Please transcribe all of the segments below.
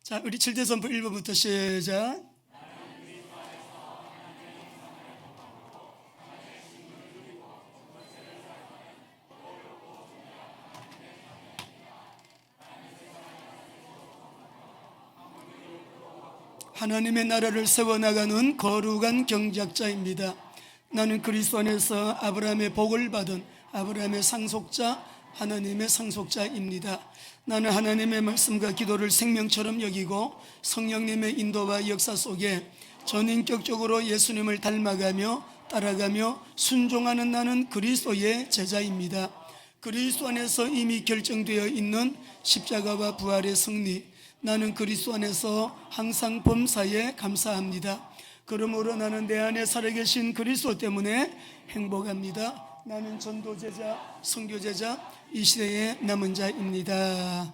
자, 우리 7대 선포 1번부터 시작. 하나님의 나라를 세워나가는 거룩한 경작자입니다. 나는 그리스도 안에서 아브라함의 복을 받은 아브라함의 상속자, 하나님의 상속자입니다. 나는 하나님의 말씀과 기도를 생명처럼 여기고 성령님의 인도와 역사 속에 전인격적으로 예수님을 닮아가며 따라가며 순종하는 나는 그리스도의 제자입니다. 그리스도 안에서 이미 결정되어 있는 십자가와 부활의 승리, 나는 그리스도 안에서 항상 범사에 감사합니다. 그러므로 나는 내 안에 살아계신 그리스도 때문에 행복합니다. 나는 전도제자, 선교제자, 이 시대의 남은 자입니다.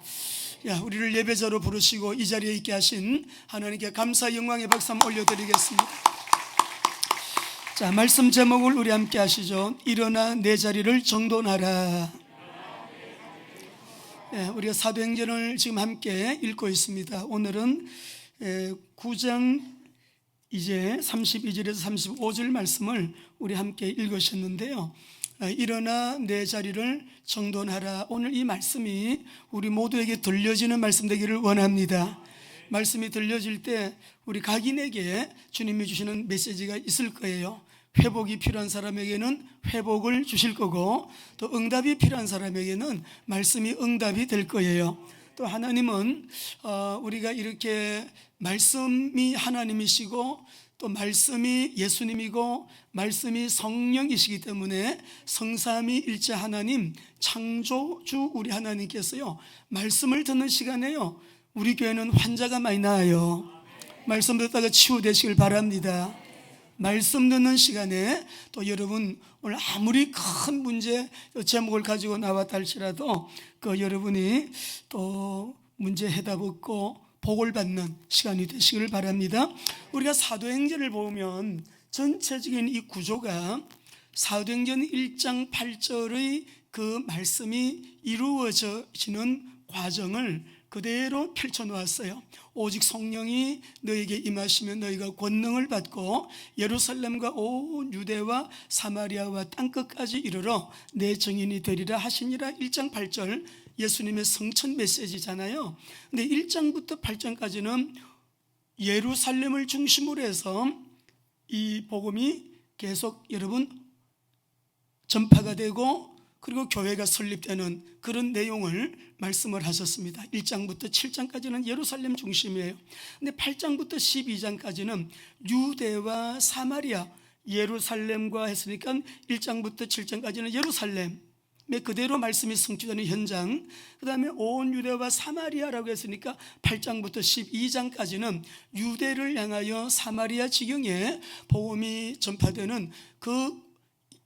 우리를 예배자로 부르시고 이 자리에 있게 하신 하나님께 감사 영광의 박수 한번 올려드리겠습니다. 자, 말씀 제목을 우리 함께 하시죠. 일어나 내 자리를 정돈하라. 우리가 사도행전을 지금 함께 읽고 있습니다. 오늘은 9장 이제 32절에서 35절 말씀을 우리 함께 읽으셨는데요. 일어나 내 자리를 정돈하라. 오늘 이 말씀이 우리 모두에게 들려지는 말씀 되기를 원합니다. 말씀이 들려질 때 우리 각인에게 주님이 주시는 메시지가 있을 거예요. 회복이 필요한 사람에게는 회복을 주실 거고, 또 응답이 필요한 사람에게는 말씀이 응답이 될 거예요. 또 하나님은 우리가 이렇게 말씀이 하나님이시고 또 말씀이 예수님이고 말씀이 성령이시기 때문에 성삼위일체 하나님 창조주 우리 하나님께서요, 말씀을 듣는 시간에요, 우리 교회는 환자가 많이 나아요. 말씀 듣다가 치유되시길 바랍니다. 말씀 듣는 시간에 또 여러분 오늘 아무리 큰 문제 제목을 가지고 나왔다 할지라도 여러분이 또 문제 해답 얻고 복을 받는 시간이 되시길 바랍니다. 우리가 사도행전을 보면 전체적인 이 구조가 사도행전 1장 8절의 그 말씀이 이루어지는 과정을 그대로 펼쳐놓았어요. 오직 성령이 너에게 임하시면 너희가 권능을 받고 예루살렘과 온 유대와 사마리아와 땅끝까지 이르러 내 증인이 되리라 하시니라. 1장 8절 예수님의 성천 메시지잖아요. 근데 1장부터 8장까지는 예루살렘을 중심으로 해서 이 복음이 계속 여러분 전파가 되고 그리고 교회가 설립되는 그런 내용을 말씀을 하셨습니다. 1장부터 7장까지는 예루살렘 중심이에요. 근데 8장부터 12장까지는 유대와 사마리아, 예루살렘과 했으니까 1장부터 7장까지는 예루살렘 그대로 말씀이 성취되는 현장, 그 다음에 온 유대와 사마리아라고 했으니까 8장부터 12장까지는 유대를 향하여 사마리아 지경에 복음이 전파되는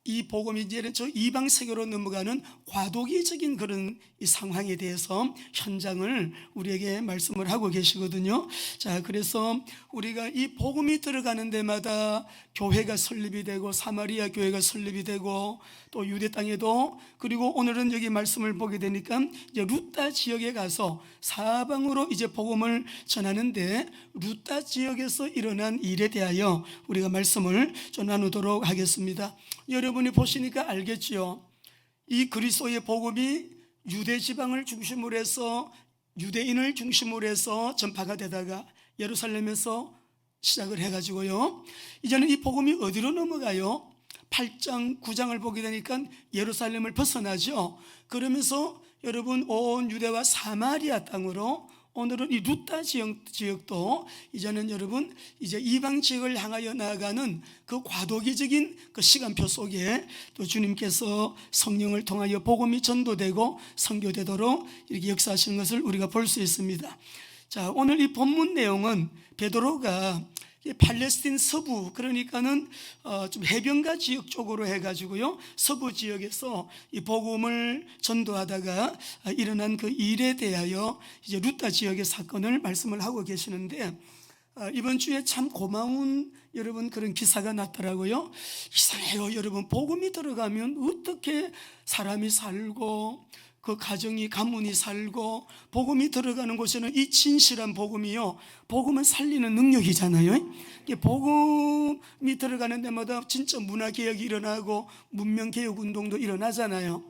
이 복음이 이제 저 이방 세계로 넘어가는 과도기적인 그런 이 상황에 대해서 현장을 우리에게 말씀을 하고 계시거든요. 자, 그래서 우리가 이 복음이 들어가는 데마다 교회가 설립이 되고 사마리아 교회가 설립이 되고 또 유대 땅에도, 그리고 오늘은 여기 말씀을 보게 되니까 이제 루타 지역에 가서 사방으로 이제 복음을 전하는데 루타 지역에서 일어난 일에 대하여 우리가 말씀을 좀 나누도록 하겠습니다. 여러분이 보시니까 알겠지요. 이 그리스도의 복음이 유대 지방을 중심으로 해서 유대인을 중심으로 해서 전파가 되다가 예루살렘에서 시작을 해가지고요, 이제는 이 복음이 어디로 넘어가요? 8장 9장을 보게 되니까 예루살렘을 벗어나죠. 그러면서 여러분 온 유대와 사마리아 땅으로, 오늘은 이 루타 지역도 이제는 여러분 이제 이방 지역을 향하여 나아가는 그 과도기적인 그 시간표 속에 또 주님께서 성령을 통하여 복음이 전도되고 선교되도록 이렇게 역사하시는 것을 우리가 볼 수 있습니다. 자, 오늘 이 본문 내용은 베드로가 팔레스틴 서부, 그러니까는 좀 해변가 지역 쪽으로 해가지고요, 서부 지역에서 이 복음을 전도하다가 일어난 그 일에 대하여 이제 루타 지역의 사건을 말씀을 하고 계시는데, 이번 주에 참 고마운 여러분 그런 기사가 났더라고요. 이상해요, 여러분. 복음이 들어가면 어떻게 사람이 살고 그 가정이 가문이 살고 복음이 들어가는 곳에는 이 진실한 복음이요, 복음은 살리는 능력이잖아요. 복음이 들어가는 데마다 진짜 문화개혁이 일어나고 문명개혁 운동도 일어나잖아요.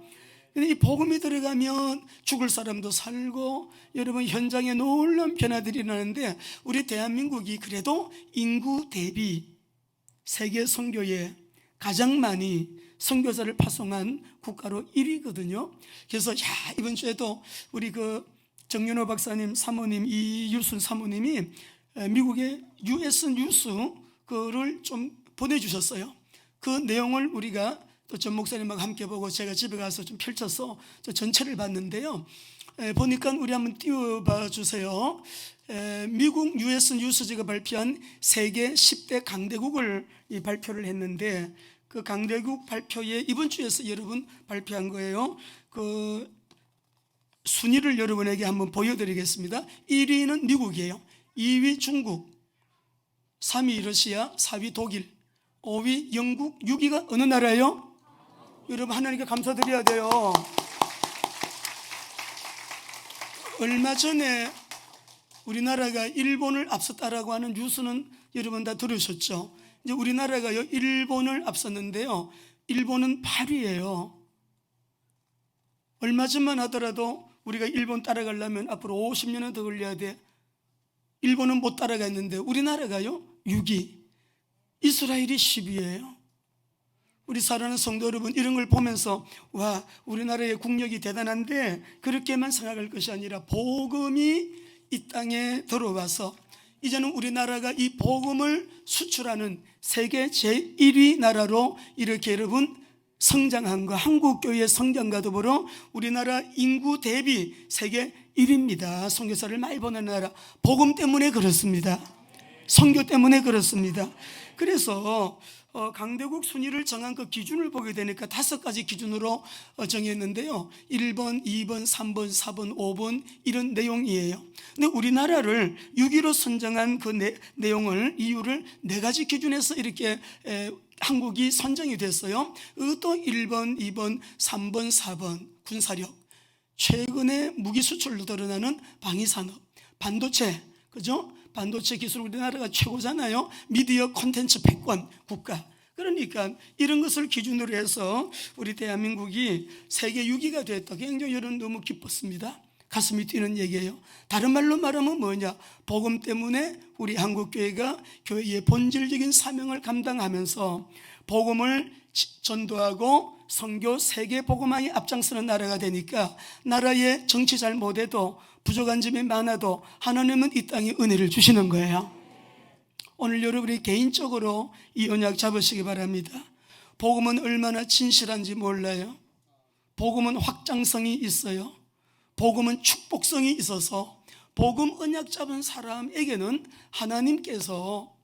근데 이 복음이 들어가면 죽을 사람도 살고 여러분 현장에 놀라운 변화들이 일어나는데, 우리 대한민국이 그래도 인구 대비 세계 선교에 가장 많이 선교사를 파송한 국가로 1위거든요. 그래서 이번 주에도 우리 그 정윤호 박사님 사모님, 이유순 사모님이 미국의 US 뉴스 그를 좀 보내주셨어요. 그 내용을 우리가 또 전 목사님하고 함께 보고 제가 집에 가서 좀 펼쳐서 전체를 봤는데요. 보니까 우리 한번 띄워봐 주세요. 미국 US 뉴스지가 발표한 세계 10대 강대국을 발표를 했는데, 그 강대국 발표에 이번 주에서 여러분 발표한 거예요. 그 순위를 여러분에게 한번 보여드리겠습니다. 1위는 미국이에요. 2위 중국, 3위 러시아, 4위 독일, 5위 영국, 6위가 어느 나라예요? 여러분 하나님께 감사드려야 돼요. 얼마 전에 우리나라가 일본을 앞섰다라고 하는 뉴스는 여러분 다 들으셨죠? 이제 우리나라가요 일본을 앞섰는데요, 일본은 8위예요. 얼마 전만 하더라도 우리가 일본 따라가려면 앞으로 50년은 더 걸려야 돼. 일본은 못 따라갔는데 우리나라가요 6위, 이스라엘이 10위예요. 우리 사랑하는 성도 여러분, 이런 걸 보면서 와, 우리나라의 국력이 대단한데 그렇게만 생각할 것이 아니라 복음이 이 땅에 들어와서 이제는 우리나라가 이 복음을 수출하는 세계 제1위 나라로 이렇게 여러분 성장한 거, 한국교회의 성장과 더불어 우리나라 인구 대비 세계 1위입니다. 선교사를 많이 보내는 나라. 복음 때문에 그렇습니다. 선교 때문에 그렇습니다. 그래서 강대국 순위를 정한 그 기준을 보게 되니까 5가지 기준으로 정했는데요. 1번, 2번, 3번, 4번, 5번 이런 내용이에요. 근데 우리나라를 6위로 선정한 그 내용을, 이유를 4가지 기준에서 이렇게 한국이 선정이 됐어요. 또 1번, 2번, 3번, 4번 군사력, 최근에 무기 수출로 드러나는 방위산업, 반도체, 그죠? 반도체 기술 우리나라가 최고잖아요. 미디어 콘텐츠 패권 국가. 그러니까 이런 것을 기준으로 해서 우리 대한민국이 세계 6위가 됐다. 굉장히 여러분 너무 기뻤습니다. 가슴이 뛰는 얘기예요. 다른 말로 말하면 뭐냐, 복음 때문에 우리 한국교회가 교회의 본질적인 사명을 감당하면서 복음을 전도하고 선교 세계 복음화에 앞장서는 나라가 되니까, 나라의 정치 잘 못해도 부족한 점이 많아도 하나님은 이 땅에 은혜를 주시는 거예요. 오늘 여러분이 개인적으로 이 언약 잡으시기 바랍니다. 복음은 얼마나 진실한지 몰라요. 복음은 확장성이 있어요. 복음은 축복성이 있어서 복음 언약 잡은 사람에게는 하나님께서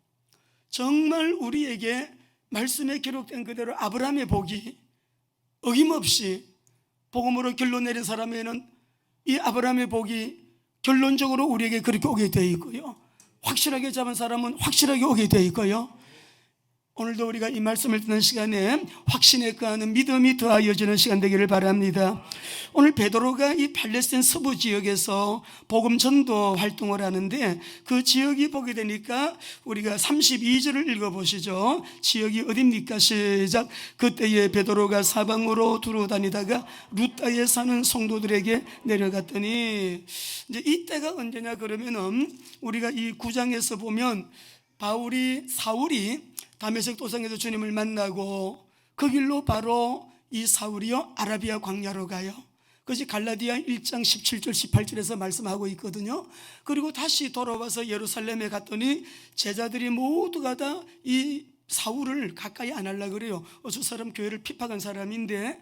정말 우리에게 말씀에 기록된 그대로 아브라함의 복이 어김없이 복음으로 결론 내린 사람에게는 이 아브라함의 복이 결론적으로 우리에게 그렇게 오게 되어 있고요, 확실하게 잡은 사람은 확실하게 오게 되어 있고요. 오늘도 우리가 이 말씀을 듣는 시간에 확신에 거하는 믿음이 더하여지는 시간 되기를 바랍니다. 오늘 베드로가 이 팔레스타인 서부 지역에서 복음 전도 활동을 하는데, 그 지역이 보게 되니까 우리가 32절을 읽어보시죠. 지역이 어딥니까? 시작. 그때에 베드로가 사방으로 두루 다니다가 루따에 사는 성도들에게 내려갔더니, 이제 이때가 언제냐 그러면은 우리가 이 9장에서 보면 사울이 다메섹 도상에서 주님을 만나고 그 길로 바로 이 사울이요 아라비아 광야로 가요. 그것이 갈라디아 1장 17절 18절에서 말씀하고 있거든요. 그리고 다시 돌아와서 예루살렘에 갔더니 제자들이 모두가 다 이 사울을 가까이 안 하려고 그래요. 저 사람 교회를 핍박한 사람인데,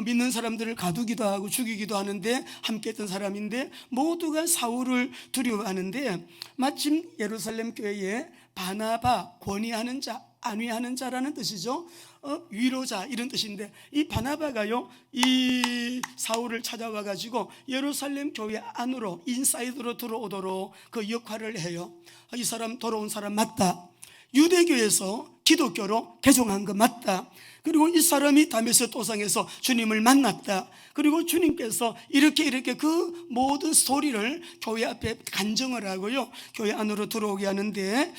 믿는 사람들을 가두기도 하고 죽이기도 하는데 함께 했던 사람인데, 모두가 사울을 두려워하는데, 마침 예루살렘 교회에 바나바, 권위하는 자, 안위하는 자라는 뜻이죠. 위로자 이런 뜻인데, 이 바나바가요 이 사울을 찾아와 가지고 예루살렘 교회 안으로 인사이드로 들어오도록 그 역할을 해요. 이 사람 돌아온 사람 맞다. 유대교에서 기독교로 개종한 거 맞다. 그리고 이 사람이 다메섹 도상에서 주님을 만났다. 그리고 주님께서 이렇게 그 모든 스토리를 교회 앞에 간증을 하고요, 교회 안으로 들어오게 하는데,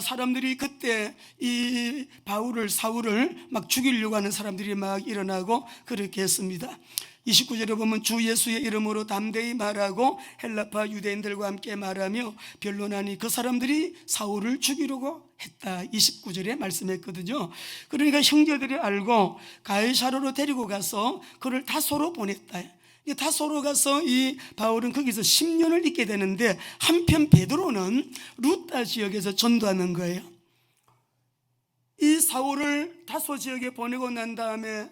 사람들이 그때 이 사울을 막 죽이려고 하는 사람들이 막 일어나고 그렇게 했습니다. 29절에 보면 주 예수의 이름으로 담대히 말하고 헬라파 유대인들과 함께 말하며 변론하니 그 사람들이 사울을 죽이려고 했다. 29절에 말씀했거든요. 그러니까 형제들이 알고 가이사랴로 데리고 가서 그를 다소로 보냈다. 다소로 가서 이 바울은 거기서 10년을 있게 되는데, 한편 베드로는 루타 지역에서 전도하는 거예요. 이 사울을 다소 지역에 보내고 난 다음에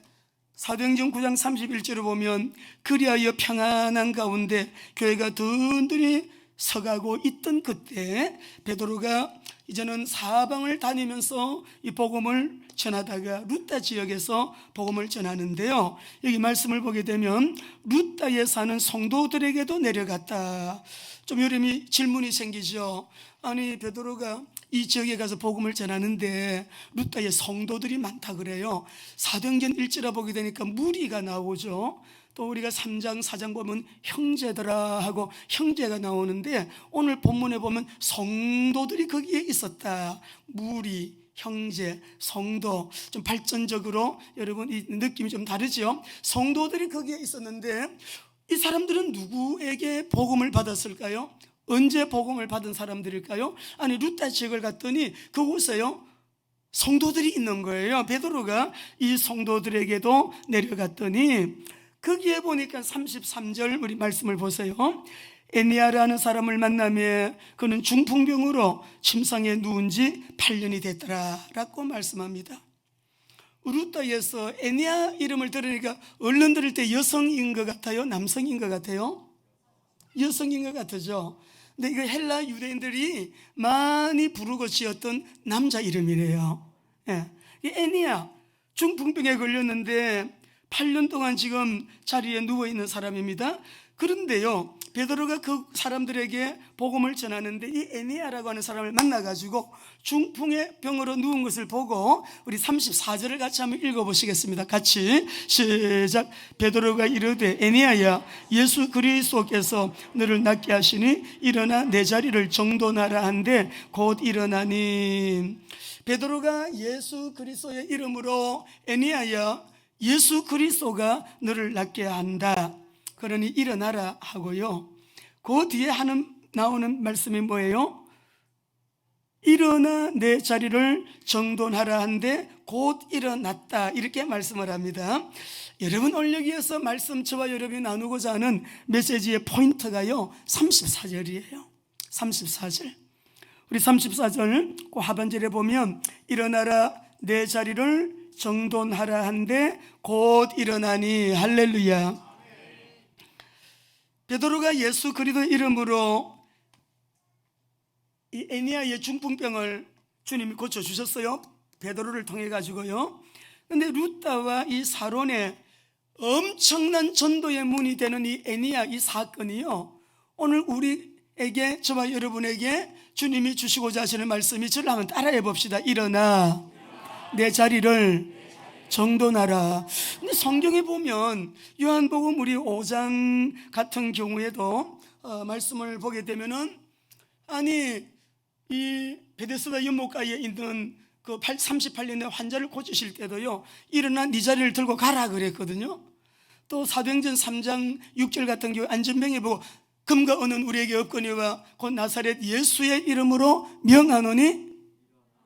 사도행전 9장 31절을 보면 그리하여 평안한 가운데 교회가 든든히 서가고 있던 그때 베드로가 이제는 사방을 다니면서 이 복음을 전하다가 루타 지역에서 복음을 전하는데요, 여기 말씀을 보게 되면 루타에 사는 성도들에게도 내려갔다. 좀 여러분이 질문이 생기죠. 아니, 베드로가 이 지역에 가서 복음을 전하는데 루타에 성도들이 많다 그래요. 사도행전 1절에 보게 되니까 무리가 나오죠. 또 우리가 3장 4장 보면 형제들아 하고 형제가 나오는데, 오늘 본문에 보면 성도들이 거기에 있었다. 무리, 형제, 성도, 좀 발전적으로 여러분 이 느낌이 좀 다르죠. 성도들이 거기에 있었는데 이 사람들은 누구에게 복음을 받았을까요? 언제 복음을 받은 사람들일까요? 아니, 루타 지역을 갔더니 그곳에요 성도들이 있는 거예요. 베드로가 이 성도들에게도 내려갔더니 거기에 보니까 33절 우리 말씀을 보세요. 에니아라는 사람을 만나며 그는 중풍병으로 침상에 누운 지 8년이 됐더라 라고 말씀합니다. 루타에서 에니아 이름을 들으니까 얼른 들을 때 여성인 것 같아요? 남성인 것 같아요? 여성인 것 같죠? 근데 이거 헬라 유대인들이 많이 부르고 지었던 남자 이름이래요. 예. 에니아, 중풍병에 걸렸는데 8년 동안 지금 자리에 누워있는 사람입니다. 그런데요, 베드로가 그 사람들에게 복음을 전하는데 이 에니아라고 하는 사람을 만나가지고 중풍의 병으로 누운 것을 보고 우리 34절을 같이 한번 읽어보시겠습니다. 같이 시작. 베드로가 이르되 에니아야, 예수 그리스도께서 너를 낫게 하시니 일어나 내 자리를 정돈하라 한데 곧 일어나니. 베드로가 예수 그리스도의 이름으로 에니아야, 예수 그리스도가 너를 낫게 한다, 그러니 일어나라 하고요, 그 뒤에 나오는 말씀이 뭐예요? 일어나 내 자리를 정돈하라 한데 곧 일어났다, 이렇게 말씀을 합니다. 여러분, 오늘 여기에서 말씀 저와 여러분이 나누고자 하는 메시지의 포인트가요 34절이에요 34절. 우리 34절 그 하반절에 보면 일어나라 내 자리를 정돈하라 한데 곧 일어나니. 할렐루야. 베드로가 예수 그리스도 이름으로 이 에니아의 중풍병을 주님이 고쳐주셨어요. 베드로를 통해 가지고요. 근데 루타와 이 사론의 엄청난 전도의 문이 되는 이 에니아 이 사건이요, 오늘 우리에게, 저와 여러분에게 주님이 주시고자 하시는 말씀이, 저를 한번 따라해 봅시다. 일어나 내 자리를 정돈하라. 근데 성경에 보면 요한복음 우리 5장 같은 경우에도 말씀을 보게 되면은, 아니 이 베데스다 연못가에 있는 그 38년의 환자를 고치실 때도요, 일어나 네 자리를 들고 가라 그랬거든요. 또 사도행전 3장 6절 같은 경우 안전병에 보고 금과 은은 우리에게 없거니와 곧 나사렛 예수의 이름으로 명하노니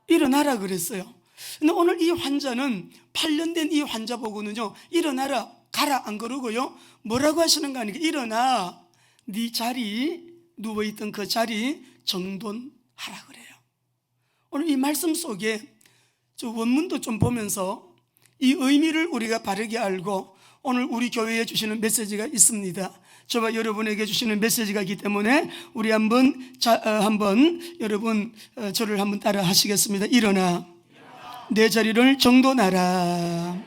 일어나라 그랬어요. 근데 오늘 이 환자는 8년 된 이 환자 보고는요, 일어나라 가라 안 그러고요, 뭐라고 하시는 거 아니에요? 일어나 네 자리, 누워있던 그 자리 정돈하라 그래요. 오늘 이 말씀 속에 저 원문도 좀 보면서 이 의미를 우리가 바르게 알고 오늘 우리 교회에 주시는 메시지가 있습니다. 저와 여러분에게 주시는 메시지가 있기 때문에 우리 한번 여러분 저를 한번 따라 하시겠습니다. 일어나 내 자리를 정돈하라.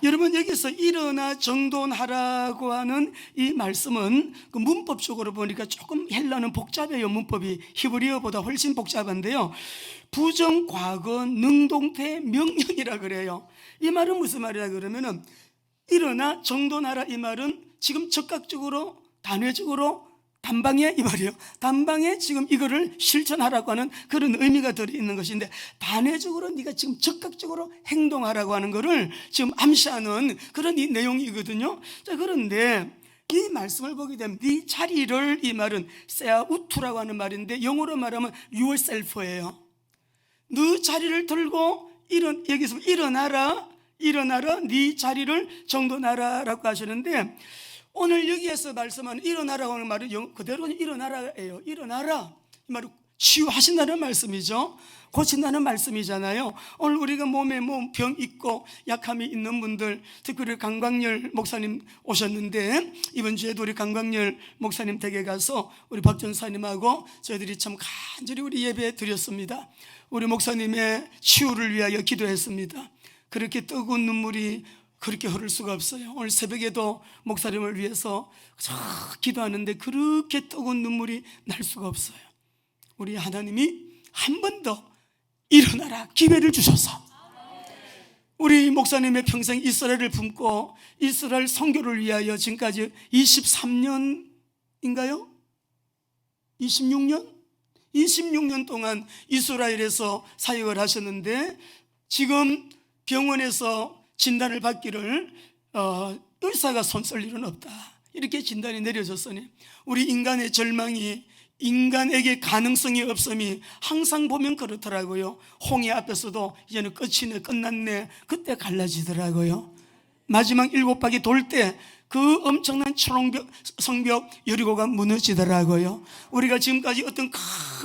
여러분, 여기서 일어나 정돈하라고 하는 이 말씀은 그 문법적으로 보니까 조금 헬라는 복잡해요. 문법이 히브리어보다 훨씬 복잡한데요, 부정과거 능동태 명령이라 그래요. 이 말은 무슨 말이냐 그러면은, 일어나 정돈하라 이 말은 지금 적극적으로 단회적으로 단방에, 이 말이에요, 단방에 지금 이거를 실천하라고 하는 그런 의미가 들어있는 것인데, 단회적으로 네가 지금 적극적으로 행동하라고 하는 것을 지금 암시하는 그런 이 내용이거든요. 자, 그런데 이 말씀을 보게 되면 네 자리를, 이 말은 세아우투라고 하는 말인데 영어로 말하면 yourself예요. 네 자리를 들고 여기서 일어나라 네 자리를 정돈하라라고 하시는데, 오늘 여기에서 말씀하는 일어나라고 하는 말은 그대로는 일어나라예요. 일어나라, 이 말은 치유하신다는 말씀이죠. 고친다는 말씀이잖아요. 오늘 우리가 몸에 병 있고 약함이 있는 분들, 특별히 강광열 목사님 오셨는데, 이번 주에도 우리 강광열 목사님 댁에 가서 우리 박 전사님하고 저희들이 참 간절히 우리 예배 드렸습니다. 우리 목사님의 치유를 위하여 기도했습니다. 그렇게 뜨거운 눈물이 그렇게 흐를 수가 없어요. 오늘 새벽에도 목사님을 위해서 기도하는데 그렇게 뜨거운 눈물이 날 수가 없어요. 우리 하나님이 한 번 더 일어나라 기회를 주셔서, 우리 목사님의 평생 이스라엘을 품고 이스라엘 선교를 위하여 지금까지 23년인가요? 26년 동안 이스라엘에서 사역을 하셨는데, 지금 병원에서 진단을 받기를 의사가 손쓸 일은 없다, 이렇게 진단이 내려졌으니, 우리 인간의 절망이, 인간에게 가능성이 없음이 항상 보면 그렇더라고요. 홍해 앞에서도 이제는 끝이네, 끝났네, 그때 갈라지더라고요. 마지막 7바퀴 돌 때 그 엄청난 성벽 여리고가 무너지더라고요. 우리가 지금까지 어떤 큰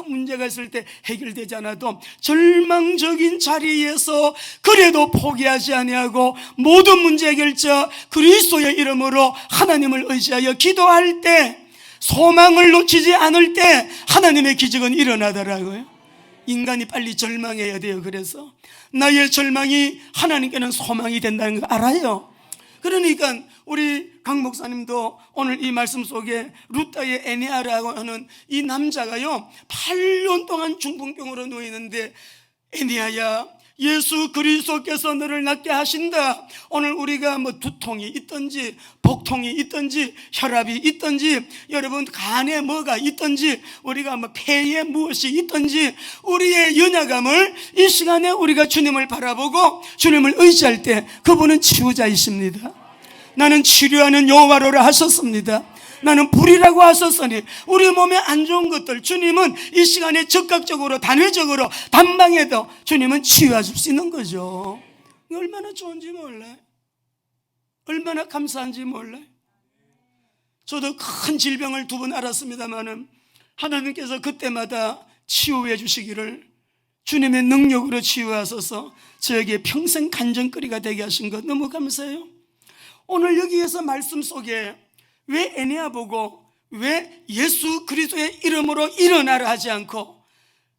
문제가 있을 때 해결되지 않아도 절망적인 자리에서 그래도 포기하지 아니하고 모든 문제 해결자 그리스도의 이름으로 하나님을 의지하여 기도할 때, 소망을 놓치지 않을 때 하나님의 기적은 일어나더라고요. 인간이 빨리 절망해야 돼요. 그래서 나의 절망이 하나님께는 소망이 된다는 거 알아요. 그러니까 우리 강 목사님도 오늘 이 말씀 속에 루타의 에네아라고 하는 이 남자가요, 8년 동안 중풍병으로 누워 있는데, 에네아야, 예수 그리스도께서 너를 낫게 하신다. 오늘 우리가 두통이 있든지 복통이 있든지 혈압이 있든지, 여러분 간에 뭐가 있든지, 우리가 폐에 무엇이 있든지, 우리의 연약함을 이 시간에 우리가 주님을 바라보고 주님을 의지할 때 그분은 치유자이십니다. 나는 치료하는 여호와로라 하셨습니다. 나는 불이라고 하셨으니, 우리 몸에 안 좋은 것들 주님은 이 시간에 적극적으로 단회적으로 단방에도 주님은 치유해 줄 수 있는 거죠. 얼마나 좋은지 몰라요. 얼마나 감사한지 몰라요. 저도 큰 질병을 2번 앓았습니다마는 하나님께서 그때마다 치유해 주시기를, 주님의 능력으로 치유하셔서 저에게 평생 간증거리가 되게 하신 것 너무 감사해요. 오늘 여기에서 말씀 속에 왜 에네아 보고 왜 예수 그리스도의 이름으로 일어나라 하지 않고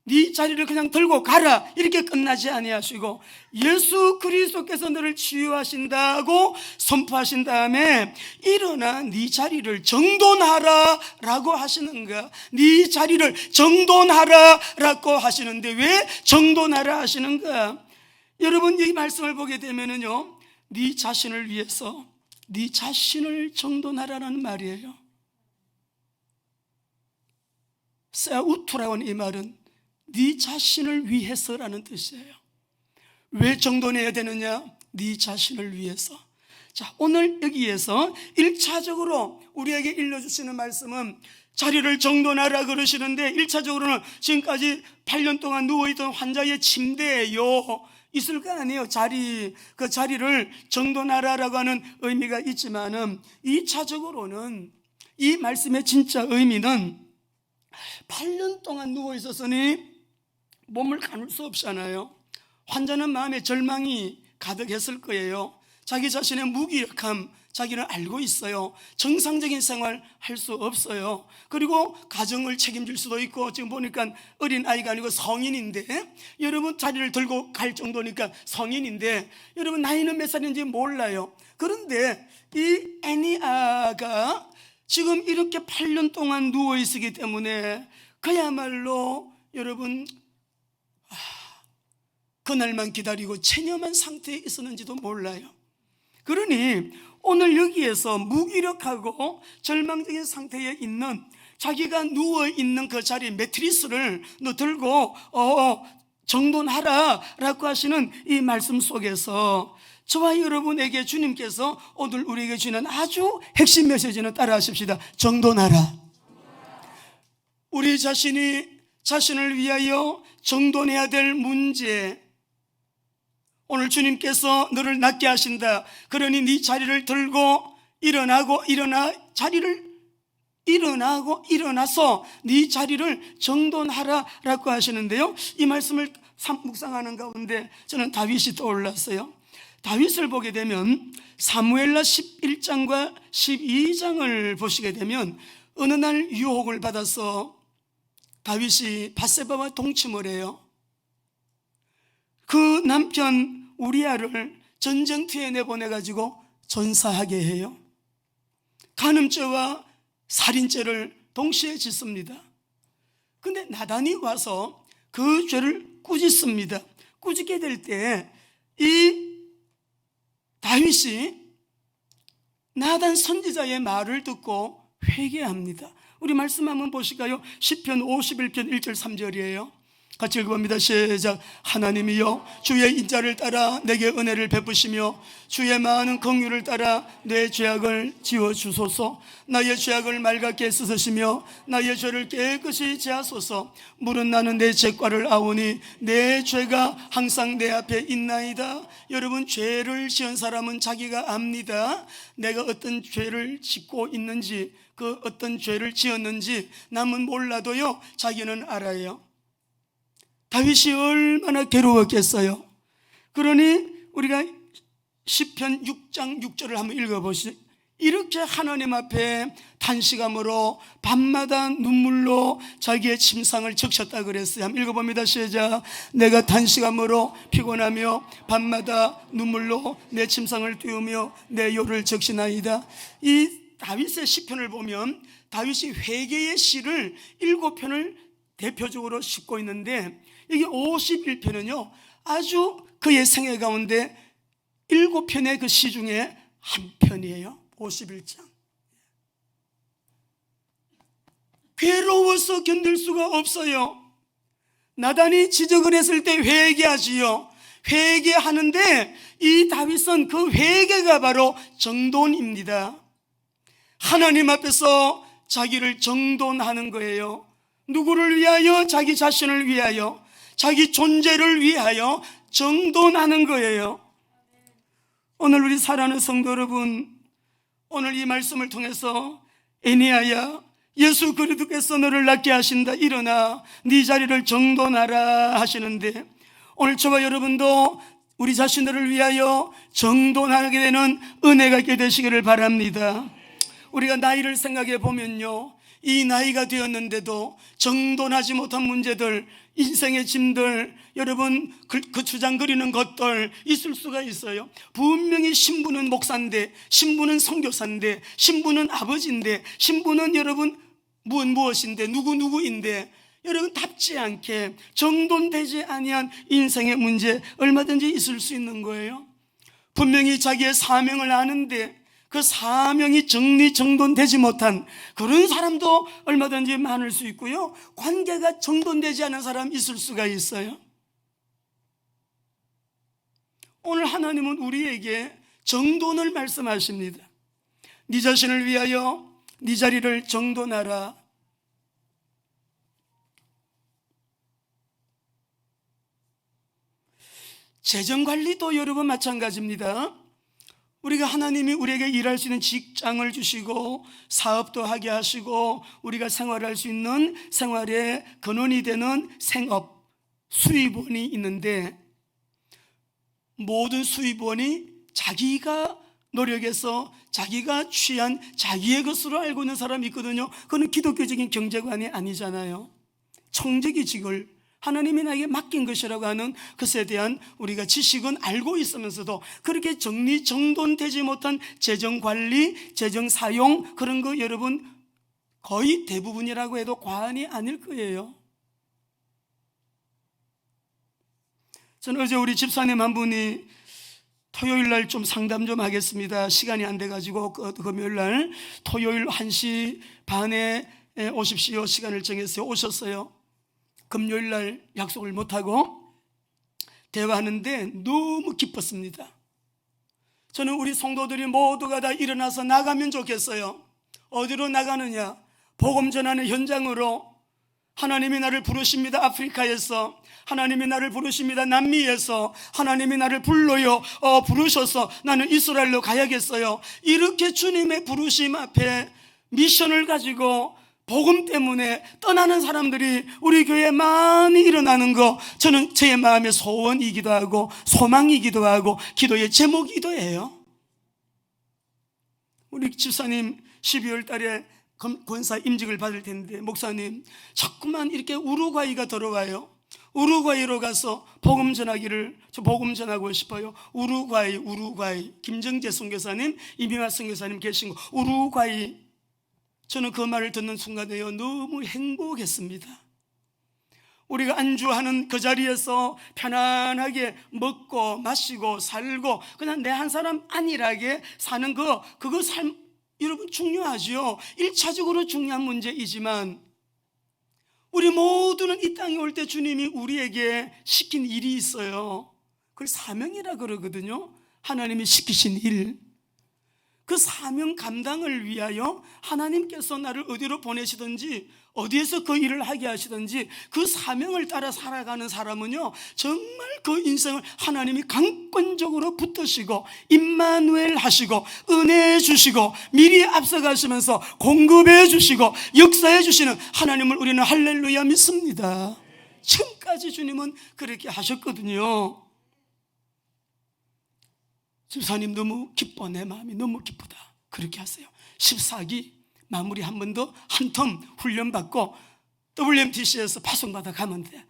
네 자리를 그냥 들고 가라 이렇게 끝나지 아니하시고, 예수 그리스도께서 너를 치유하신다고 선포하신 다음에 일어나 네 자리를 정돈하라 라고 하시는가? 네 자리를 정돈하라 라고 하시는데 왜 정돈하라 하시는가? 여러분, 이 말씀을 보게 되면은요, 네 자신을 위해서 네 자신을 정돈하라는 말이에요. 세우투라고 하는 이 말은 네 자신을 위해서라는 뜻이에요. 왜 정돈해야 되느냐? 네 자신을 위해서. 자, 오늘 여기에서 1차적으로 우리에게 일러주시는 말씀은 자리를 정돈하라 그러시는데, 1차적으로는 지금까지 8년 동안 누워있던 환자의 침대예요. 있을 거 아니에요. 그 자리를 정돈하라라고 하는 의미가 있지만은, 2차적으로는 이 말씀의 진짜 의미는 8년 동안 누워 있었으니 몸을 가눌 수 없잖아요. 환자는 마음에 절망이 가득했을 거예요. 자기 자신의 무기력함, 자기는 알고 있어요. 정상적인 생활 할 수 없어요. 그리고 가정을 책임질 수도 있고, 지금 보니까 어린 아이가 아니고 성인인데, 여러분 자리를 들고 갈 정도니까 성인인데, 여러분 나이는 몇 살인지 몰라요. 그런데 이 애니아가 지금 이렇게 8년 동안 누워 있었기 때문에 그야말로 여러분 그날만 기다리고 체념한 상태에 있었는지도 몰라요. 그러니 오늘 여기에서 무기력하고 절망적인 상태에 있는, 자기가 누워있는 그 자리 매트리스를 너 들고 정돈하라 라고 하시는 이 말씀 속에서 저와 여러분에게 주님께서 오늘 우리에게 주는 아주 핵심 메시지는 따라 하십시다. 정돈하라. 우리 자신을 위하여 정돈해야 될 문제, 오늘 주님께서 너를 낫게 하신다. 그러니 네 자리를 들고 일어나서 네 자리를 정돈하라라고 하시는데요, 이 말씀을 묵상하는 가운데 저는 다윗이 떠올랐어요. 다윗을 보게 되면 사무엘라 11장과 12장을 보시게 되면 어느 날 유혹을 받아서 다윗이 밧세바와 동침을 해요. 그 남편 우리아를 전쟁터에 내보내가지고 전사하게 해요. 간음죄와 살인죄를 동시에 짓습니다. 근데 나단이 와서 그 죄를 꾸짖습니다. 꾸짖게 될 때 이 다윗이 나단 선지자의 말을 듣고 회개합니다. 우리 말씀 한번 보실까요? 시편 51편 1절 3절이에요 같이 읽어봅니다. 시작. 하나님이여 주의 인자를 따라 내게 은혜를 베푸시며 주의 많은 긍휼을 따라 내 죄악을 지워주소서. 나의 죄악을 맑게 씻으시며 나의 죄를 깨끗이 제하소서. 물은 나는 내 죄과를 아오니 내 죄가 항상 내 앞에 있나이다. 여러분, 죄를 지은 사람은 자기가 압니다. 내가 어떤 죄를 짓고 있는지, 그 어떤 죄를 지었는지 남은 몰라도요, 자기는 알아요. 다윗이 얼마나 괴로웠겠어요. 그러니 우리가 시편 6장 6절을 한번 읽어보시죠. 이렇게 하나님 앞에 탄식함으로 밤마다 눈물로 자기의 침상을 적셨다 그랬어요. 한번 읽어봅니다. 시작. 내가 탄식함으로 피곤하며 밤마다 눈물로 내 침상을 띄우며 내 요를 적시나이다. 이 다윗의 시편을 보면 다윗이 회개의 시를 7편을 대표적으로 싣고 있는데, 이게 51편은요 아주 그의 생애 가운데 7편의 그 시 중에 한 편이에요. 51장. 괴로워서 견딜 수가 없어요. 나단이 지적을 했을 때 회개하지요. 회개하는데 이 다윗은 그 회개가 바로 정돈입니다. 하나님 앞에서 자기를 정돈하는 거예요. 누구를 위하여? 자기 자신을 위하여, 자기 존재를 위하여 정돈하는 거예요. 오늘 우리 사랑하는 성도 여러분, 오늘 이 말씀을 통해서 애니아야, 예수 그리스도께서 너를 낫게 하신다. 일어나 네 자리를 정돈하라 하시는데, 오늘 저와 여러분도 우리 자신들을 위하여 정돈하게 되는 은혜가 있게 되시기를 바랍니다. 우리가 나이를 생각해 보면요, 이 나이가 되었는데도 정돈하지 못한 문제들, 인생의 짐들, 여러분 그 주장 그리는 것들 있을 수가 있어요. 분명히 신부는 목사인데, 신부는 선교사인데, 신부는 아버지인데, 신부는 여러분 무엇인데, 누구인데, 여러분 답지 않게 정돈되지 아니한 인생의 문제 얼마든지 있을 수 있는 거예요. 분명히 자기의 사명을 아는데 그 사명이 정돈되지 못한 그런 사람도 얼마든지 많을 수 있고요, 관계가 정돈되지 않은 사람 있을 수가 있어요. 오늘 하나님은 우리에게 정돈을 말씀하십니다. 네 자신을 위하여 네 자리를 정돈하라. 재정관리도 여러분 마찬가지입니다. 우리가 하나님이 우리에게 일할 수 있는 직장을 주시고 사업도 하게 하시고 우리가 생활할 수 있는 생활의 근원이 되는 생업, 수입원이 있는데, 모든 수입원이 자기가 노력해서 자기가 취한 자기의 것으로 알고 있는 사람이 있거든요. 그건 기독교적인 경제관이 아니잖아요. 청지기직을 하나님이 나에게 맡긴 것이라고 하는 것에 대한 우리가 지식은 알고 있으면서도 그렇게 정돈되지 못한 재정관리, 재정사용, 그런 거 여러분 거의 대부분이라고 해도 과언이 아닐 거예요. 저는 어제 우리 집사님 한 분이 토요일 날 좀 상담 좀 하겠습니다. 시간이 안 돼가지고 금요일 날 토요일 1시 반에 오십시오 시간을 정했어요. 오셨어요. 금요일 날 약속을 못하고 대화하는데 너무 기뻤습니다. 저는 우리 성도들이 모두가 다 일어나서 나가면 좋겠어요. 어디로 나가느냐? 복음 전하는 현장으로. 하나님이 나를 부르십니다. 아프리카에서 하나님이 나를 부르십니다. 남미에서 하나님이 나를 불러요. 부르셔서 나는 이스라엘로 가야겠어요. 이렇게 주님의 부르심 앞에 미션을 가지고 복음 때문에 떠나는 사람들이 우리 교회에 많이 일어나는 거, 저는 제 마음의 소원이기도 하고 소망이기도 하고 기도의 제목이기도 해요. 우리 집사님 12월 달에 권사 임직을 받을 텐데, 목사님 자꾸만 이렇게 우루과이가 들어와요. 우루과이로 가서 복음 전하기를, 저 복음 전하고 싶어요. 우루과이 김정재 선교사님, 이미화 선교사님 계신 거 우루과이. 저는 그 말을 듣는 순간에요 너무 행복했습니다. 우리가 안주하는 그 자리에서 편안하게 먹고 마시고 살고 그냥 내 한 사람 안일하게 사는 그거 삶 여러분 중요하죠. 1차적으로 중요한 문제이지만 우리 모두는 이 땅에 올 때 주님이 우리에게 시킨 일이 있어요. 그걸 사명이라 그러거든요. 하나님이 시키신 일, 그 사명 감당을 위하여 하나님께서 나를 어디로 보내시든지 어디에서 그 일을 하게 하시든지 그 사명을 따라 살아가는 사람은요 정말 그 인생을 하나님이 강권적으로 붙드시고 임마누엘 하시고 은혜 주시고 미리 앞서가시면서 공급해 주시고 역사해 주시는 하나님을 우리는 할렐루야 믿습니다. 지금까지 주님은 그렇게 하셨거든요. 집사님 너무 기뻐. 내 마음이 너무 기쁘다. 그렇게 하세요. 14기 마무리 한 번 더 한 텀 훈련받고 WMTC에서 파송받아 가면 돼.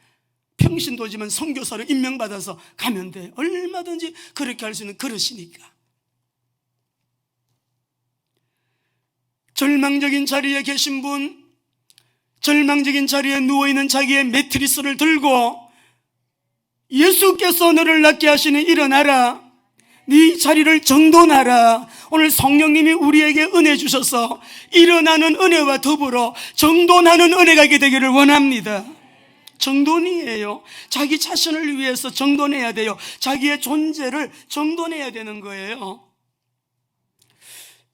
평신도지만 선교사로 임명받아서 가면 돼. 얼마든지 그렇게 할 수 있는 그릇이니까. 절망적인 자리에 계신 분, 절망적인 자리에 누워있는 자기의 매트리스를 들고 예수께서 너를 낫게 하시니 일어나라, 네 자리를 정돈하라. 오늘 성령님이 우리에게 은혜 주셔서 일어나는 은혜와 더불어 정돈하는 은혜가 있게 되기를 원합니다. 정돈이에요. 자기 자신을 위해서 정돈해야 돼요. 자기의 존재를 정돈해야 되는 거예요.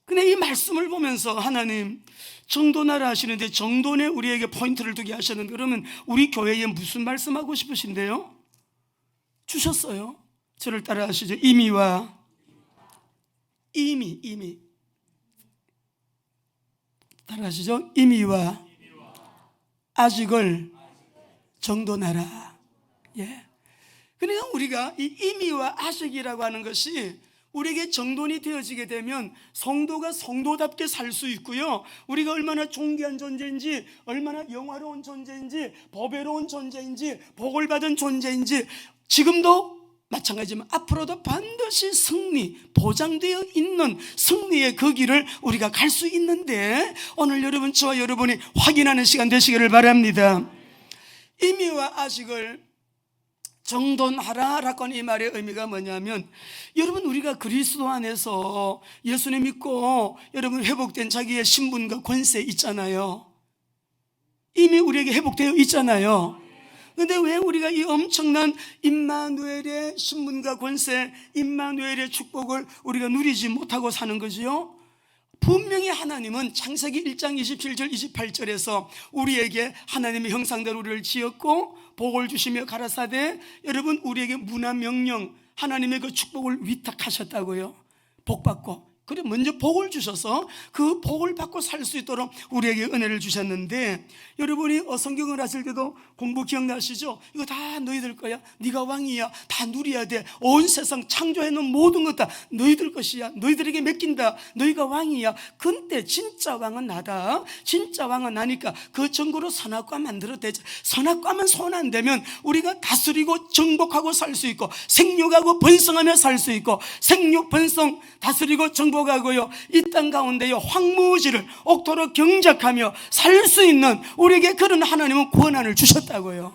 근데 이 말씀을 보면서 하나님 정돈하라 하시는데 정돈에 우리에게 포인트를 두게 하셨는데, 그러면 우리 교회에 무슨 말씀하고 싶으신데요? 주셨어요. 저를 따라 하시죠. 이미 따라 하시죠. 이미와 아직을 정돈하라. 예. 그러니까 우리가 이 이미와 아직이라고 하는 것이 우리에게 정돈이 되어지게 되면 성도가 성도답게 살 수 있고요, 우리가 얼마나 존귀한 존재인지, 얼마나 영화로운 존재인지, 보배로운 존재인지, 복을 받은 존재인지, 지금도 마찬가지지만 앞으로도 반드시 승리, 보장되어 있는 승리의 그 길을 우리가 갈 수 있는데, 오늘 여러분, 저와 여러분이 확인하는 시간 되시기를 바랍니다. 이미와 아직을 정돈하라라고 하는 이 말의 의미가 뭐냐면, 여러분 우리가 그리스도 안에서 예수님 믿고 여러분 회복된 자기의 신분과 권세 있잖아요. 이미 우리에게 회복되어 있잖아요. 그런데 왜 우리가 이 엄청난 임마누엘의 신분과 권세, 임마누엘의 축복을 우리가 누리지 못하고 사는 거지요? 분명히 하나님은 창세기 1장 27절 28절에서 우리에게 하나님의 형상대로 우리를 지었고 복을 주시며 가라사대, 여러분 우리에게 문화 명령, 하나님의 그 축복을 위탁하셨다고요. 복받고 그래 먼저 복을 주셔서 그 복을 받고 살 수 있도록 우리에게 은혜를 주셨는데, 여러분이 성경을 하실 때도 공부 기억나시죠? 이거 다 너희들 거야. 네가 왕이야. 다 누려야 돼. 온 세상 창조해놓은 모든 것 다 너희들 것이야. 너희들에게 맡긴다. 너희가 왕이야. 근데 진짜 왕은 나다. 진짜 왕은 나니까 그 정도로 선악과 만들어대자. 선악과만 손 안 대면 우리가 다스리고 정복하고 살 수 있고, 생육하고 번성하며 살 수 있고, 생육 번성 다스리고 정복하고요, 이 땅 가운데요 황무지를 옥토로 경작하며 살 수 있는 우리에게 그런 하나님은 권한을 주셨다고요.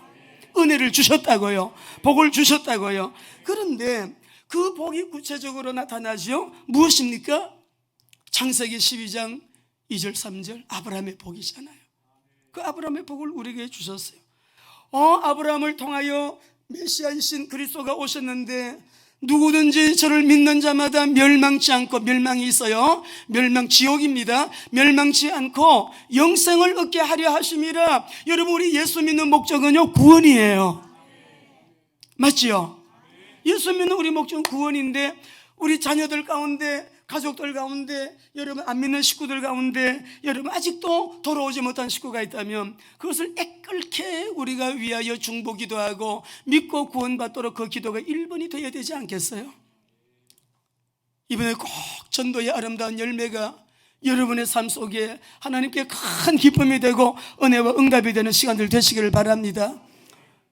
은혜를 주셨다고요. 복을 주셨다고요. 그런데 그 복이 구체적으로 나타나죠. 무엇입니까? 창세기 12장 2절 3절 아브라함의 복이잖아요. 그 아브라함의 복을 우리에게 주셨어요. 아브라함을 통하여 메시아이신 그리스도가 오셨는데, 누구든지 저를 믿는 자마다 멸망치 않고, 멸망이 있어요. 멸망, 지옥입니다. 멸망치 않고 영생을 얻게 하려 하심이라. 여러분, 우리 예수 믿는 목적은요 구원이에요. 맞지요? 예수 믿는 우리 목적은 구원인데, 우리 자녀들 가운데, 가족들 가운데, 여러분 안 믿는 식구들 가운데 여러분 아직도 돌아오지 못한 식구가 있다면 그것을 애끓게 우리가 위하여 중보 기도하고 믿고 구원받도록 그 기도가 1번이 되어야 되지 않겠어요? 이번에 꼭 전도의 아름다운 열매가 여러분의 삶 속에 하나님께 큰 기쁨이 되고 은혜와 응답이 되는 시간들 되시기를 바랍니다.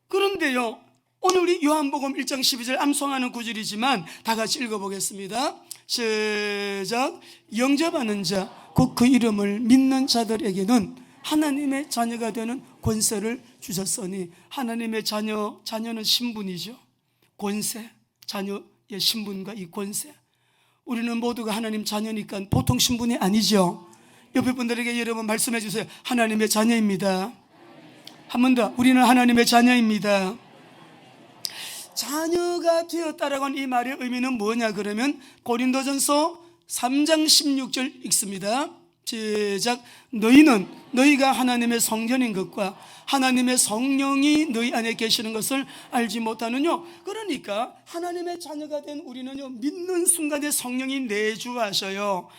그런데요, 오늘 우리 요한복음 1장 12절 암송하는 구절이지만 다 같이 읽어보겠습니다. 시작. 영접하는 자, 곧 그 이름을 믿는 자들에게는 하나님의 자녀가 되는 권세를 주셨으니. 하나님의 자녀는 신분이죠. 권세, 자녀의 신분과 이 권세, 우리는 모두가 하나님 자녀니까 보통 신분이 아니죠. 옆에 분들에게 여러분 말씀해 주세요. 하나님의 자녀입니다. 한 번 더, 우리는 하나님의 자녀입니다. 자녀가 되었다라고 하는 이 말의 의미는 뭐냐 그러면 고린도전서 3장 16절 읽습니다. 시작. 너희가 하나님의 성전인 것과 하나님의 성령이 너희 안에 계시는 것을 알지 못하느뇨. 그러니까 하나님의 자녀가 된 우리는요, 믿는 순간에 성령이 내주하셔요.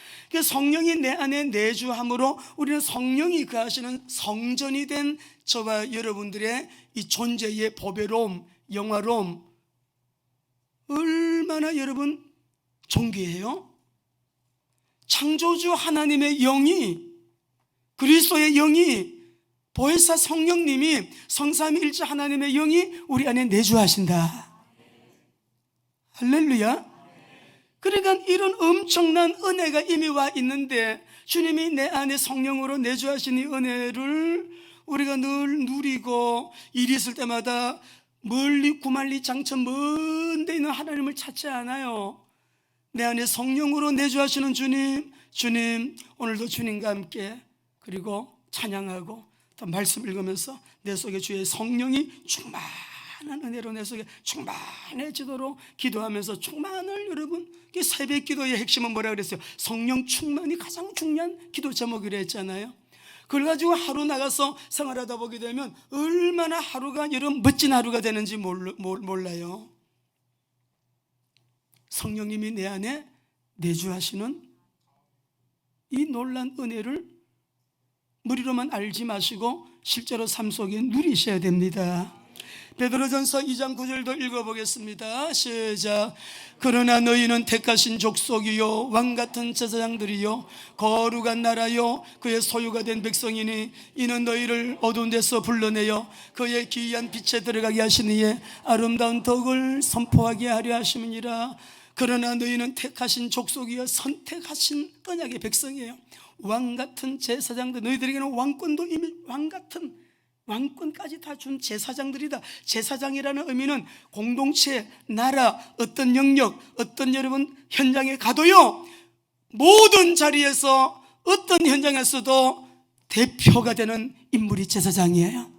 성령이 내 안에 내주함으로 우리는 성령이 거하시는 성전이 된 저와 여러분들의 이 존재의 보배로움, 영화로움, 얼마나 여러분 존귀해요. 창조주 하나님의 영이, 그리스도의 영이, 보혜사 성령님이, 성삼위일체 하나님의 영이 우리 안에 내주하신다. 할렐루야. 그러니까 이런 엄청난 은혜가 이미 와 있는데, 주님이 내 안에 성령으로 내주하신 이 은혜를 우리가 늘 누리고 일이 있을 때마다 멀리 구만리 장천 먼 데 있는 하나님을 찾지 않아요. 내 안에 성령으로 내주하시는 주님, 오늘도 주님과 함께 그리고 찬양하고 또 말씀 읽으면서 내 속에 주의 성령이 충만한 은혜로 내 속에 충만해지도록 기도하면서 충만을, 여러분 새벽 기도의 핵심은 뭐라 그랬어요? 성령 충만이 가장 중요한 기도 제목이라 했잖아요. 그걸 가지고 하루 나가서 생활하다 보게 되면 얼마나 하루가 여러분 멋진 하루가 되는지 몰라요. 성령님이 내 안에 내주하시는 이 놀란 은혜를 머리로만 알지 마시고 실제로 삶 속에 누리셔야 됩니다. 베드로전서 2장 9절도 읽어보겠습니다. 시작. 그러나 너희는 택하신 족속이요 왕같은 제사장들이요 거룩한 나라요 그의 소유가 된 백성이니 이는 너희를 어두운 데서 불러내어 그의 기이한 빛에 들어가게 하시니에 아름다운 덕을 선포하게 하려 하심이니라. 그러나 너희는 택하신 족속이요 선택하신 언약의 백성이에요. 왕같은 제사장들, 너희들에게는 왕권도 이미 왕같은 왕권까지 다 준 제사장들이다. 제사장이라는 의미는 공동체, 나라, 어떤 영역, 어떤 여러분 현장에 가도요, 모든 자리에서 어떤 현장에서도 대표가 되는 인물이 제사장이에요.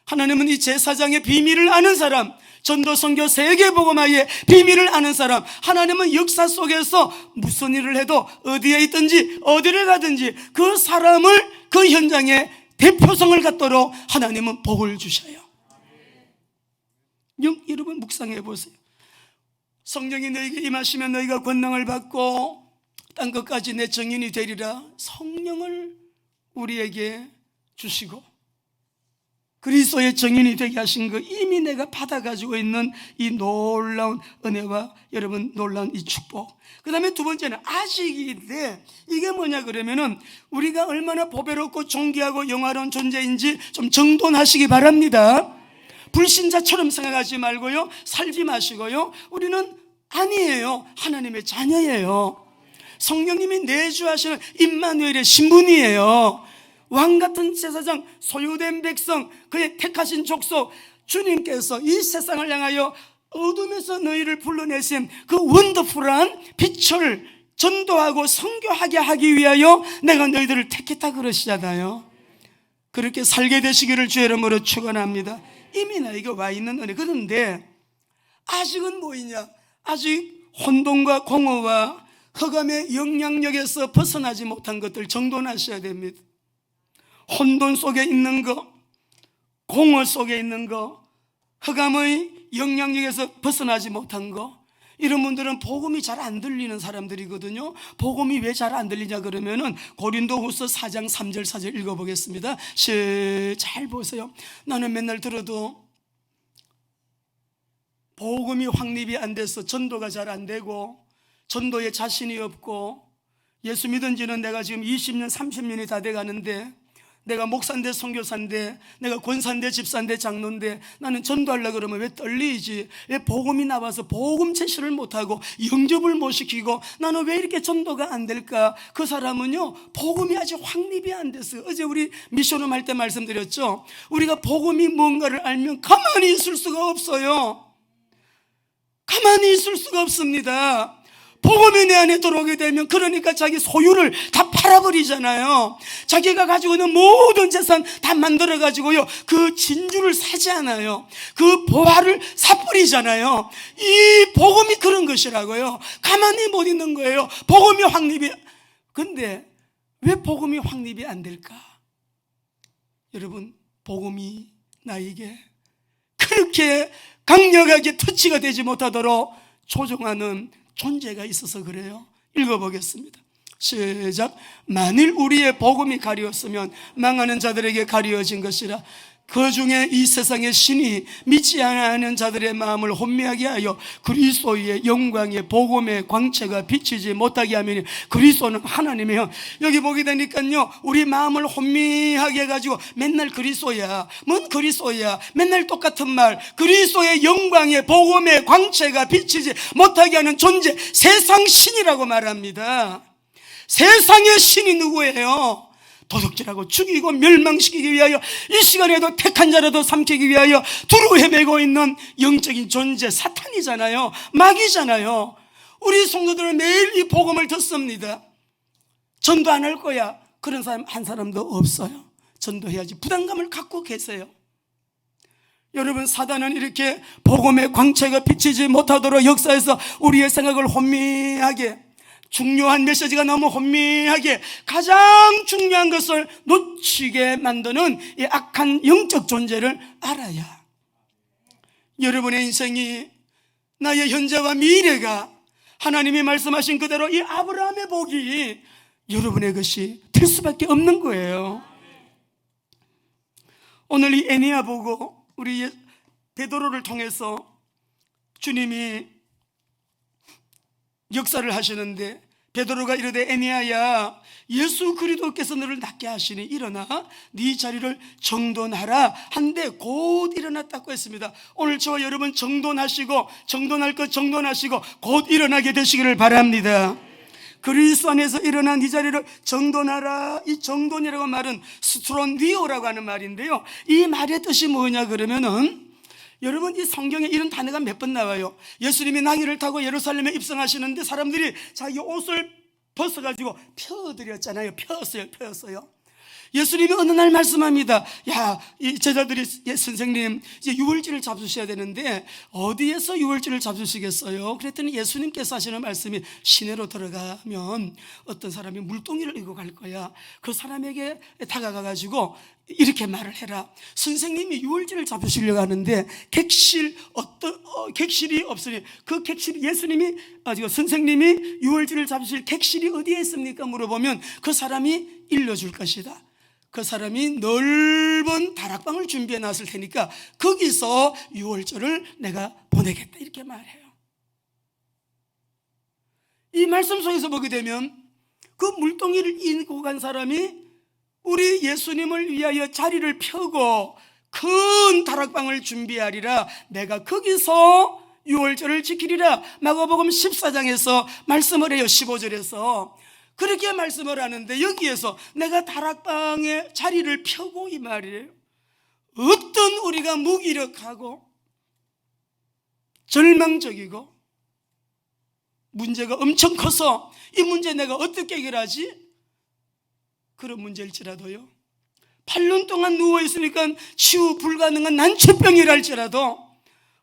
하나님은 이 제사장의 비밀을 아는 사람, 전도 선교 세계복음화의 비밀을 아는 사람, 하나님은 역사 속에서 무슨 일을 해도 어디에 있든지 어디를 가든지 그 사람을 그 현장에 대표성을 갖도록 하나님은 복을 주셔요. 여러분 묵상해 보세요. 성령이 너에게 임하시면 너희가 권능을 받고 땅 끝까지 내 증인이 되리라. 성령을 우리에게 주시고 그리스도의 증인이 되게 하신 거 이미 내가 받아가지고 있는 이 놀라운 은혜와 여러분 놀라운 이 축복. 그 다음에 두 번째는 아직인데 이게 뭐냐 그러면은 우리가 얼마나 보배롭고 존귀하고 영화로운 존재인지 좀 정돈하시기 바랍니다. 불신자처럼 생각하지 말고요, 살지 마시고요. 우리는 아니에요. 하나님의 자녀예요. 성령님이 내주하시는 임마누엘의 신분이에요. 왕같은 제사장, 소유된 백성, 그의 택하신 족속, 주님께서 이 세상을 향하여 어둠에서 너희를 불러내신 그 원더풀한 빛을 전도하고 선교하게 하기 위하여 내가 너희들을 택했다 그러시잖아요. 그렇게 살게 되시기를 주의 이름으로 축원합니다. 이미 나에게 와 있는 은혜. 그런데 아직은 뭐이냐? 아직 혼돈과 공허와 흑암의 영향력에서 벗어나지 못한 것들 정돈하셔야 됩니다. 혼돈 속에 있는 거, 공허 속에 있는 거, 흑암의 영향력에서 벗어나지 못한 거, 이런 분들은 복음이 잘 안 들리는 사람들이거든요. 복음이 왜 잘 안 들리냐 그러면은 고린도후서 4장 3절 4절 읽어보겠습니다. 잘 보세요. 나는 맨날 들어도 복음이 확립이 안 돼서 전도가 잘 안 되고 전도에 자신이 없고, 예수 믿은 지는 내가 지금 20년 30년이 다 돼가는데 내가 목사인데 선교사인데 내가 권사인데 집사인데 장로인데 나는 전도하려고 그러면 왜 떨리지? 왜 복음이 나와서 복음 제시를 못하고 영접을 못 시키고 나는 왜 이렇게 전도가 안 될까? 그 사람은요, 복음이 아직 확립이 안 됐어요. 어제 우리 미션홈 할 때 말씀드렸죠. 우리가 복음이 뭔가를 알면 가만히 있을 수가 없어요. 가만히 있을 수가 없습니다. 복음이 내 안에 들어오게 되면 그러니까 자기 소유를 다 팔아버리잖아요. 자기가 가지고 있는 모든 재산 다 만들어가지고요, 그 진주를 사지 않아요. 그 보화를 사버리잖아요. 이 복음이 그런 것이라고요. 가만히 못 있는 거예요. 복음이 확립이. 근데 왜 복음이 확립이 안 될까? 여러분, 복음이 나에게 그렇게 강력하게 터치가 되지 못하도록 조종하는 존재가 있어서 그래요. 읽어보겠습니다. 시작. 만일 우리의 복음이 가리웠으면 망하는 자들에게 가리워진 것이라. 그 중에 이 세상의 신이 믿지 않는 자들의 마음을 혼미하게 하여 그리스도의 영광의 복음의 광채가 비치지 못하게 하면, 그리스도는 하나님이에요. 여기 보게 되니까요, 우리 마음을 혼미하게 해가지고 맨날 그리스도야, 뭔 그리스도야, 맨날 똑같은 말, 그리스도의 영광의 복음의 광채가 비치지 못하게 하는 존재, 세상 신이라고 말합니다. 세상의 신이 누구예요? 도둑질하고 죽이고 멸망시키기 위하여 이 시간에도 택한 자라도 삼키기 위하여 두루 헤매고 있는 영적인 존재 사탄이잖아요. 마귀잖아요. 우리 성도들은 매일 이 복음을 듣습니다. 전도 안 할 거야, 그런 사람 한 사람도 없어요. 전도해야지 부담감을 갖고 계세요. 여러분, 사단은 이렇게 복음의 광채가 비치지 못하도록 역사에서 우리의 생각을 혼미하게, 중요한 메시지가 너무 혼미하게 가장 중요한 것을 놓치게 만드는 이 악한 영적 존재를 알아야 여러분의 인생이, 나의 현재와 미래가 하나님이 말씀하신 그대로 이 아브라함의 복이 여러분의 것이 될 수밖에 없는 거예요. 오늘 이 에니야 보고 우리 베드로를 통해서 주님이 역사를 하시는데, 베드로가 이르되 에니야야, 예수 그리스도께서 너를 낫게 하시니 일어나 네 자리를 정돈하라 한데 곧 일어났다고 했습니다. 오늘 저와 여러분 정돈하시고, 정돈할 것 정돈하시고 곧 일어나게 되시기를 바랍니다. 그리스도 안에서 일어난 이 자리를 정돈하라. 이 정돈이라고 말은 스트론디오라고 하는 말인데요, 이 말의 뜻이 뭐냐 그러면은, 여러분, 이 성경에 이런 단어가 몇 번 나와요. 예수님이 나귀를 타고 예루살렘에 입성하시는데 사람들이 자기 옷을 벗어가지고 펴드렸잖아요. 펴었어요. 예수님이 어느 날 말씀합니다. 야, 이 제자들이, 선생님 이제 유월절을 잡수셔야 되는데 어디에서 유월절을 잡수시겠어요? 그랬더니 예수님께서 하시는 말씀이, 시내로 들어가면 어떤 사람이 물동이를 이고 갈 거야. 그 사람에게 다가가가지고 이렇게 말을 해라. 선생님이 유월절을 잡으시려고 하는데 객실이 없으니 그 객실이 선생님이 유월절을 잡으실 객실이 어디에 있습니까? 물어보면 그 사람이 일러줄 것이다. 그 사람이 넓은 다락방을 준비해 놨을 테니까 거기서 유월절을 내가 보내겠다, 이렇게 말해요. 이 말씀 속에서 보게 되면 그 물동이를 인고 간 사람이 우리 예수님을 위하여 자리를 펴고 큰 다락방을 준비하리라. 내가 거기서 유월절을 지키리라. 마가복음 14장에서 말씀을 해요. 15절에서 그렇게 말씀을 하는데, 여기에서 내가 다락방에 자리를 펴고 이 말이에요. 어떤 우리가 무기력하고 절망적이고 문제가 엄청 커서 이 문제 내가 어떻게 해결하지? 그런 문제일지라도요, 8년 동안 누워있으니까 치유 불가능한 난치병이랄지라도,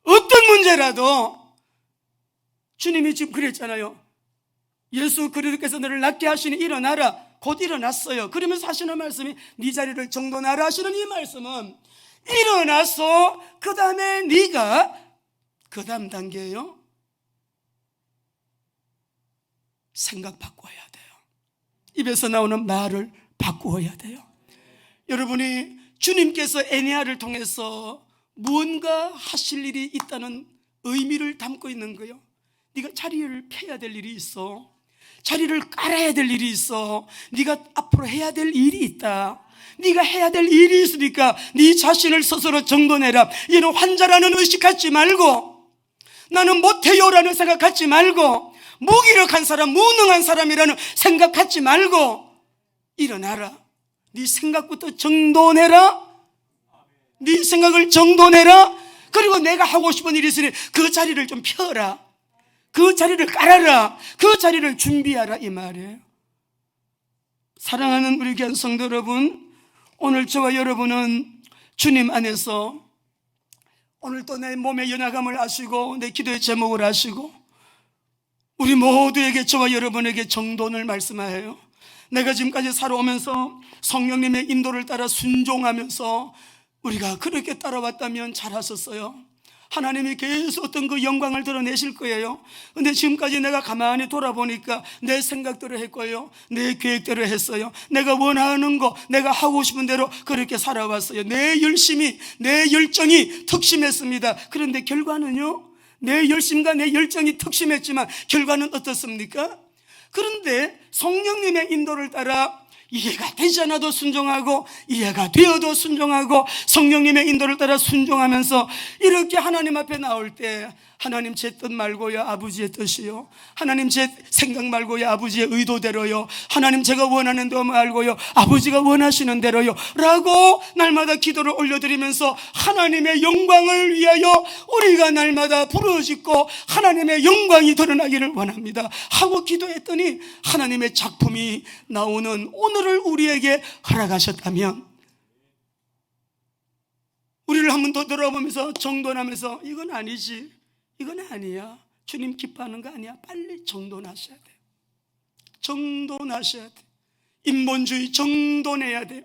어떤 문제라도 주님이 지금 그랬잖아요. 예수 그리스도께서 너를 낫게 하시니 일어나라. 곧 일어났어요. 그러면서 하시는 말씀이 네 자리를 정돈하라 하시는 이 말씀은, 일어나서 그 다음에 네가 그 다음 단계예요. 생각 바꿔야 돼요. 입에서 나오는 말을 바꾸어야 돼요. 여러분이 주님께서 에네아를 통해서 무언가 하실 일이 있다는 의미를 담고 있는 거예요. 네가 자리를 펴야 될 일이 있어. 자리를 깔아야 될 일이 있어. 네가 앞으로 해야 될 일이 있다. 네가 해야 될 일이 있으니까 네 자신을 스스로 정돈해라. 얘는 환자라는 의식 갖지 말고, 나는 못해요라는 생각 갖지 말고, 무기력한 사람, 무능한 사람이라는 생각 갖지 말고 일어나라. 네 생각부터 정돈해라. 네 생각을 정돈해라. 그리고 내가 하고 싶은 일이 있으니 그 자리를 좀 펴라. 그 자리를 깔아라. 그 자리를 준비하라, 이 말이에요. 사랑하는 우리 귀한 성도 여러분, 오늘 저와 여러분은 주님 안에서 오늘 또 내 몸의 연약함을 아시고 내 기도의 제목을 아시고 우리 모두에게, 저와 여러분에게 정돈을 말씀하여요. 내가 지금까지 살아오면서 성령님의 인도를 따라 순종하면서 우리가 그렇게 따라왔다면 잘하셨어요. 하나님이 계속 어떤 그 영광을 드러내실 거예요. 근데 지금까지 내가 가만히 돌아보니까 내 생각대로 했고요, 내 계획대로 했어요. 내가 원하는 거, 내가 하고 싶은 대로 그렇게 살아왔어요. 내 열심이, 내 열정이 특심했습니다. 그런데 결과는요, 내 열심과 내 열정이 특심했지만 결과는 어떻습니까? 그런데 성령님의 인도를 따라 이해가 되지 않아도 순종하고, 이해가 되어도 순종하고, 성령님의 인도를 따라 순종하면서 이렇게 하나님 앞에 나올 때, 하나님 제 뜻 말고요 아버지의 뜻이요, 하나님 제 생각 말고요 아버지의 의도대로요, 하나님 제가 원하는 대로 말고요 아버지가 원하시는 대로요 라고 날마다 기도를 올려드리면서 하나님의 영광을 위하여 우리가 날마다 부르짖고 하나님의 영광이 드러나기를 원합니다 하고 기도했더니, 하나님의 작품이 나오는 오늘을 우리에게 허락하셨다면, 우리를 한 번 더 돌아보면서 정돈하면서 이건 아니지, 이건 아니야, 주님 기뻐하는 거 아니야, 빨리 정돈하셔야 돼요. 정돈하셔야 돼요. 인본주의 정돈해야 돼요.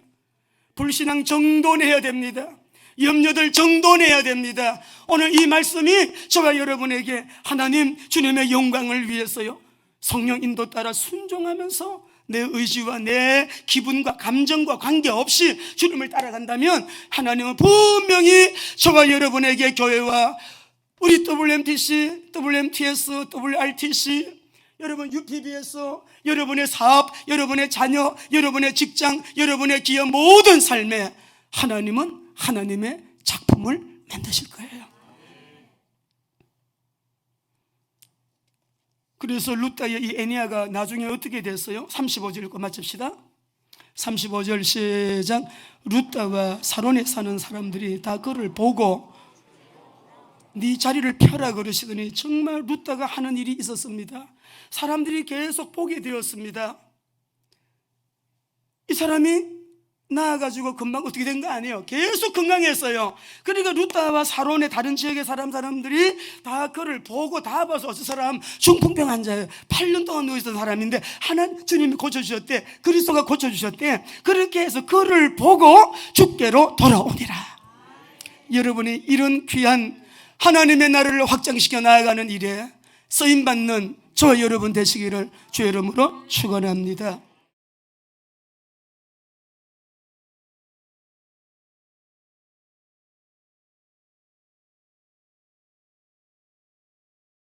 불신앙 정돈해야 됩니다. 염려들 정돈해야 됩니다. 오늘 이 말씀이 저와 여러분에게 하나님 주님의 영광을 위해서요, 성령 인도 따라 순종하면서 내 의지와 내 기분과 감정과 관계없이 주님을 따라간다면 하나님은 분명히 저와 여러분에게, 교회와 우리 WMTC, WMTS, WRTC, 여러분 UPBS, 여러분의 사업, 여러분의 자녀, 여러분의 직장, 여러분의 기업, 모든 삶에 하나님은 하나님의 작품을 만드실 거예요. 그래서 루다의 이 에니아가 나중에 어떻게 됐어요? 35절 읽고 마칩시다. 35절 시작. 루다와 사론에 사는 사람들이 다 그를 보고 네 자리를 펴라 그러시더니 정말 루다가 하는 일이 있었습니다. 사람들이 계속 보게 되었습니다. 이 사람이 나아가지고 금방 어떻게 된 거 아니에요. 계속 건강했어요. 그러니까 루타와 사론의 다른 지역의 사람들이 다 그를 보고 다 봐서 어떤 사람 중풍병 환자예요. 8년 동안 누워있던 사람인데 주님이 고쳐주셨대. 그리스도가 고쳐주셨대. 그렇게 해서 그를 보고 주께로 돌아오니라. 여러분이 이런 귀한 하나님의 나라를 확장시켜 나아가는 일에 쓰임받는 저와 여러분 되시기를 주의 이름으로 축원합니다.